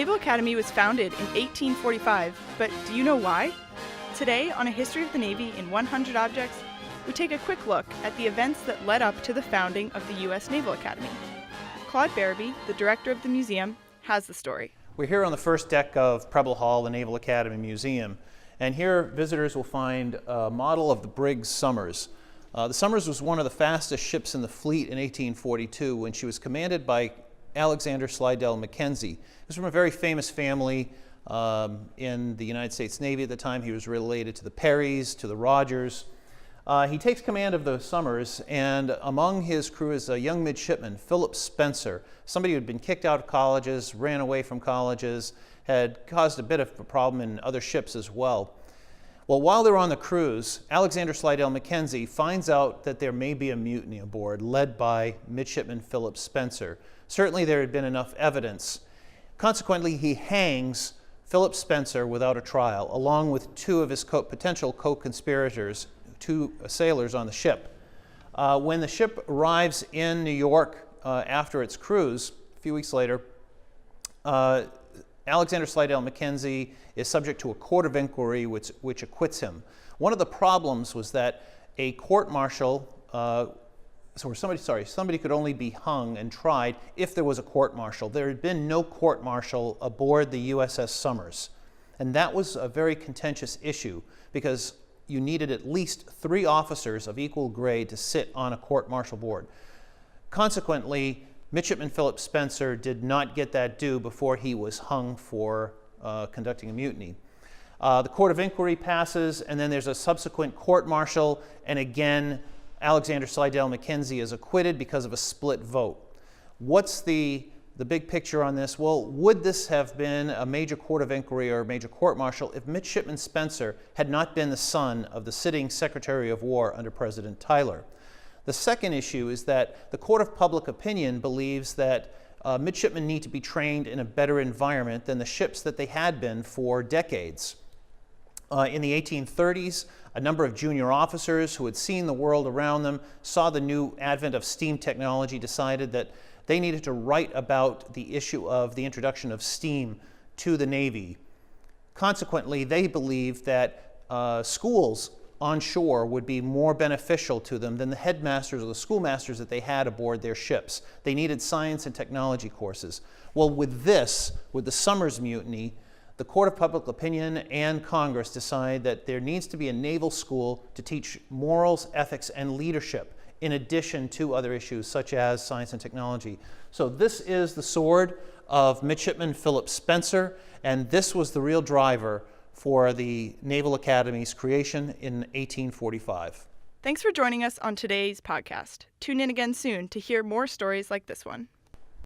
Naval Academy was founded in 1845, but do you know why? Today, on A History of the Navy in 100 Objects, we take a quick look at the events that led up to the founding of the U.S. Naval Academy. Claude Barabee, the director of the museum, has the story. We're here on the first deck of Preble Hall, the Naval Academy Museum, and here visitors will find a model of the brig Somers. The Somers was one of the fastest ships in the fleet in 1842 when she was commanded by Alexander Slidell Mackenzie. He was from a very famous family in the United States Navy at the time. He was related to the Perrys, to the Rogers. He takes command of the Somers, and among his crew is a young midshipman, Philip Spencer, somebody who had been kicked out of colleges, ran away from colleges, had caused a bit of a problem in other ships as well. Well, while they're on the cruise, Alexander Slidell Mackenzie finds out that there may be a mutiny aboard led by midshipman Philip Spencer. Certainly there had been enough evidence. Consequently, he hangs Philip Spencer without a trial, along with two of his potential co-conspirators, two sailors on the ship. When the ship arrives in New York after its cruise, a few weeks later, Alexander Slidell Mackenzie is subject to a court of inquiry which acquits him. One of the problems was that a court-martial, somebody could only be hung and tried if there was a court-martial. There had been no court-martial aboard the USS Somers, and that was a very contentious issue because you needed at least 3 officers of equal grade to sit on a court-martial board. Consequently, Midshipman Philip Spencer did not get that due before he was hung for conducting a mutiny. The court of inquiry passes, and then there's a subsequent court-martial, and again, Alexander Slidell Mackenzie is acquitted because of a split vote. What's the big picture on this? Well, would this have been a major court of inquiry or a major court-martial if Midshipman Spencer had not been the son of the sitting Secretary of War under President Tyler? The second issue is that the Court of Public Opinion believes that midshipmen need to be trained in a better environment than the ships that they had been for decades. In the 1830s, a number of junior officers who had seen the world around them, saw the new advent of steam technology, decided that they needed to write about the issue of the introduction of steam to the Navy. Consequently, they believed that schools on shore would be more beneficial to them than the headmasters or the schoolmasters that they had aboard their ships. They needed science and technology courses. Well, with the Somers Mutiny, the Court of Public Opinion and Congress decide that there needs to be a naval school to teach morals, ethics, and leadership, in addition to other issues such as science and technology. So this is the sword of Midshipman Philip Spencer, and this was the real driver for the Naval Academy's creation in 1845. Thanks for joining us on today's podcast. Tune in again soon to hear more stories like this one.